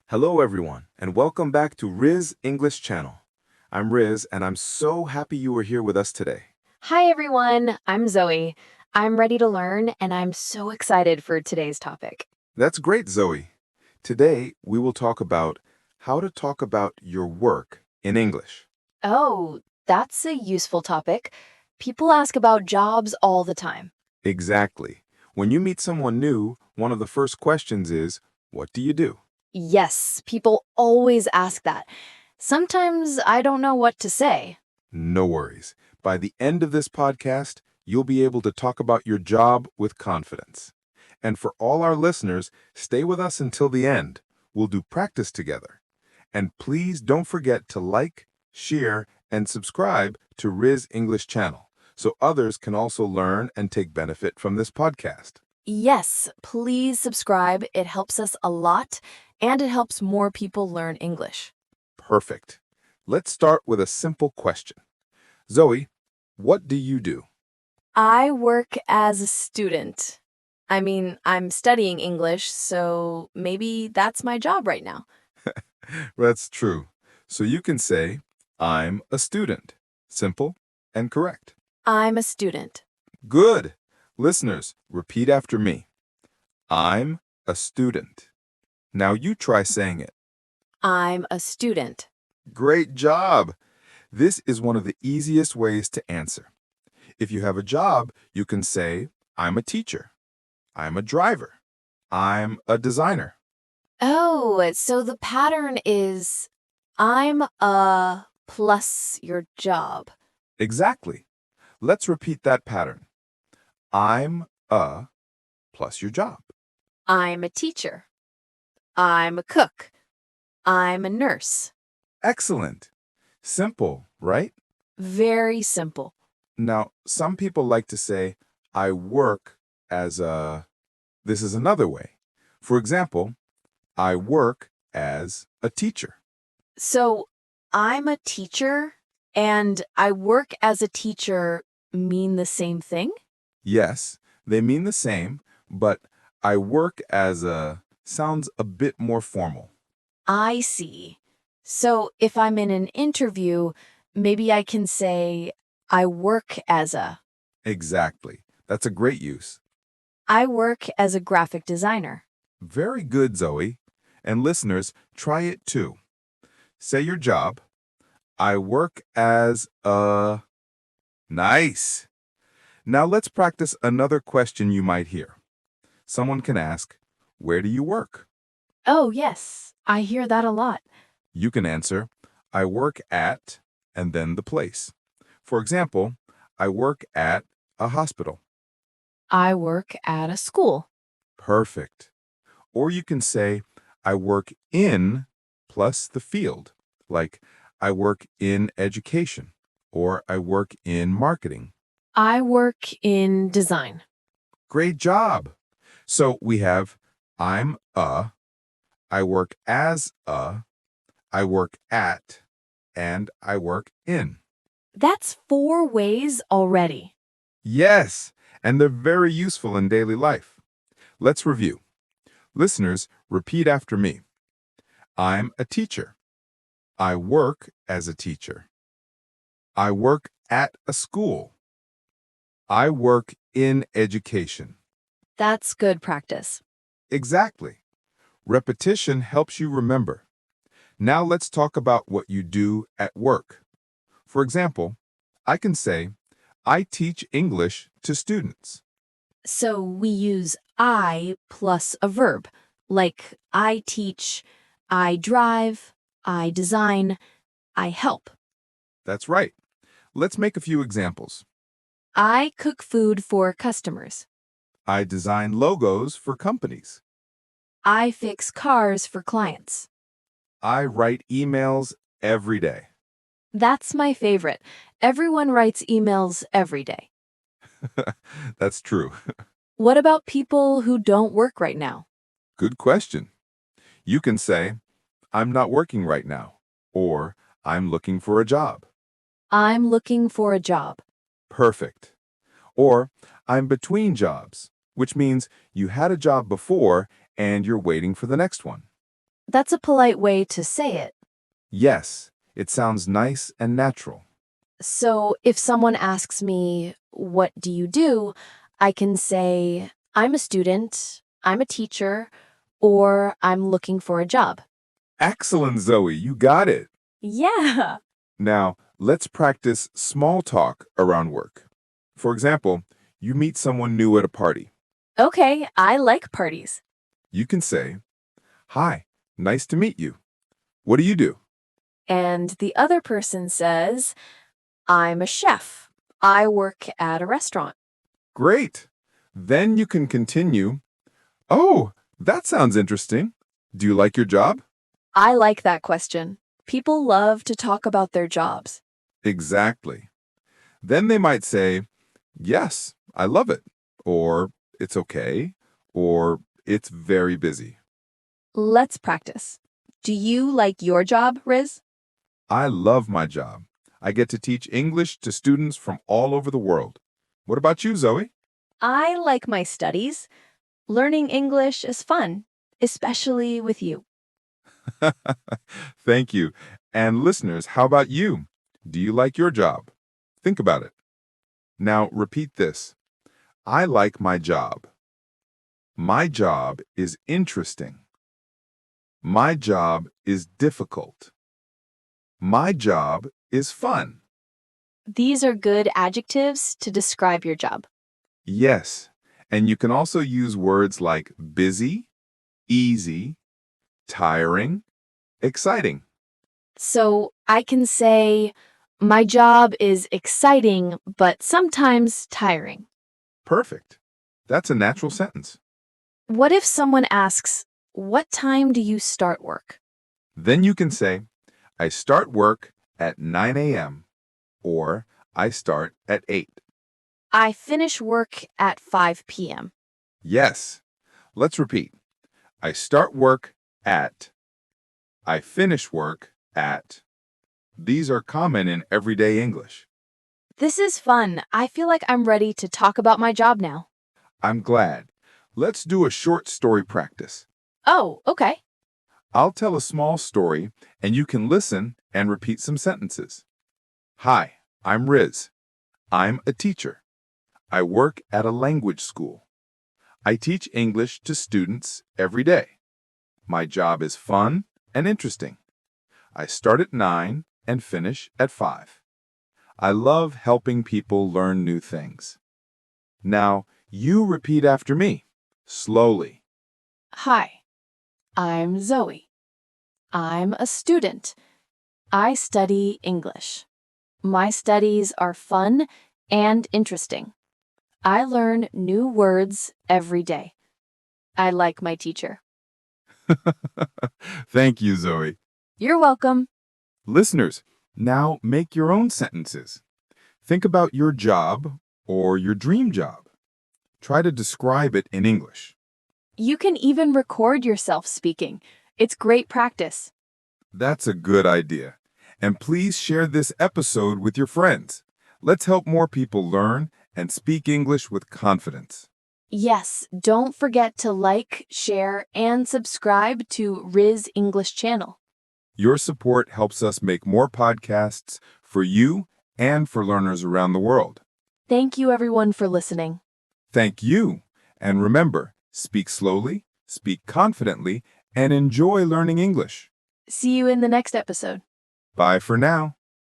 Hello everyone, and welcome back to Riz English Channel. I'm Riz, and I'm so happy you are here with us today. Hi everyone, I'm Zoe. I'm ready to learn and I'm so excited for today's topic. That's great, Zoe. Today, we will talk about how to talk about your work in English. Oh, that's a useful topic. People ask about jobs all the time. Exactly. When you meet someone new, one of the first questions is, what do you do? Yes, people always ask that. Sometimes I don't know what to say. No worries. By the end of this podcast, you'll be able to talk about your job with confidence. And for all our listeners, stay with us until the end. We'll do practice together. And please don't forget to like, share, and subscribe to Riz English Channel so others can also learn and take benefit from this podcast. Yes, please subscribe. It helps us a lot and it helps more people learn English. Perfect. Let's start with a simple question. Zoe, what do you do? I work as a student. I'm studying English, so maybe that's my job right now. That's true. So you can say, I'm a student. Simple and correct. I'm a student. Good. Listeners, repeat after me. I'm a student. Now you try saying it. I'm a student. Great job. This is one of the easiest ways to answer. If you have a job, you can say, I'm a teacher. I'm a driver. I'm a designer. Oh, so the pattern is I'm a plus your job. Exactly. Let's repeat that pattern. I'm a plus your job. I'm a teacher. I'm a cook. I'm a nurse. Excellent. Simple, right? Very simple. Now, some people like to say, I work as a... This is another way. For example, I work as a teacher. So I'm a teacher and I work as a teacher mean the same thing? Yes, they mean the same, but I work as a sounds a bit more formal. I see. So if I'm in an interview, maybe I can say, I work as a. Exactly. That's a great use. I work as a graphic designer. Very good, Zoe. And listeners, try it too. Say your job. I work as a... Nice. Now let's practice another question you might hear. Someone can ask, where do you work? Oh, yes, I hear that a lot. You can answer, I work at, and then the place. For example, I work at a hospital. I work at a school. Perfect. Or you can say, I work in plus the field, like I work in education, or I work in marketing. I work in design. Great job. So we have I'm a, I work as a, I work at, and I work in. That's 4 ways already. Yes, and they're very useful in daily life. Let's review. Listeners, repeat after me. I'm a teacher. I work as a teacher. I work at a school. I work in education. That's good practice. Exactly. Repetition helps you remember. Now let's talk about what you do at work. For example, I can say, I teach English to students. So we use I plus a verb, like I teach, I drive, I design, I help. That's right. Let's make a few examples. I cook food for customers. I design logos for companies. I fix cars for clients. I write emails every day. That's my favorite. Everyone writes emails every day. That's true. What about people who don't work right now? Good question. You can say, I'm not working right now, or I'm looking for a job. I'm looking for a job. Perfect. Or I'm between jobs, which means you had a job before and you're waiting for the next one. That's a polite way to say it. Yes, it sounds nice and natural. So if someone asks me, what do you do? I can say, I'm a student, I'm a teacher, or I'm looking for a job. Excellent, Zoe, you got it. Yeah. Now, let's practice small talk around work. For example, you meet someone new at a party. Okay, I like parties. You can say, "Hi, nice to meet you. What do you do?" And the other person says, I'm a chef. I work at a restaurant. Great. Then you can continue, "Oh, that sounds interesting. Do you like your job?" I like that question. People love to talk about their jobs. Exactly. Then they might say, "Yes, I love it," or "It's okay," or "It's very busy." Let's practice. Do you like your job, Riz? I love my job. I get to teach English to students from all over the world. What about you, Zoe? I like my studies. Learning English is fun, especially with you. Thank you. And listeners, how about you? Do you like your job? Think about it. Now repeat this. I like my job. My job is interesting. My job is difficult. My job is fun. These are good adjectives to describe your job. Yes, and you can also use words like busy, easy, tiring, exciting. So I can say, my job is exciting, but sometimes tiring. Perfect. That's a natural sentence. What if someone asks, what time do you start work? Then you can say, I start work at 9 a.m. or I start at 8. I finish work at 5 p.m. Yes. Let's repeat. I start work at. I finish work at. These are common in everyday English. This is fun. I feel like I'm ready to talk about my job now. I'm glad. Let's do a short story practice. Oh, okay. I'll tell a small story and you can listen and repeat some sentences. Hi, I'm Riz. I'm a teacher. I work at a language school. I teach English to students every day. My job is fun and interesting. I start at 9 and finish at 5. I love helping people learn new things. Now, you repeat after me, slowly. Hi, I'm Zoe. I'm a student. I study English. My studies are fun and interesting. I learn new words every day. I like my teacher. Thank you, Zoe. You're welcome. Listeners, now make your own sentences. Think about your job or your dream job. Try to describe it in English. You can even record yourself speaking. It's great practice. That's a good idea. And please share this episode with your friends. Let's help more people learn and speak English with confidence. Yes, don't forget to like, share, and subscribe to Riz English Channel. Your support helps us make more podcasts for you and for learners around the world. Thank you, everyone, for listening. Thank you. And remember, speak slowly, speak confidently, and enjoy learning English. See you in the next episode. Bye for now.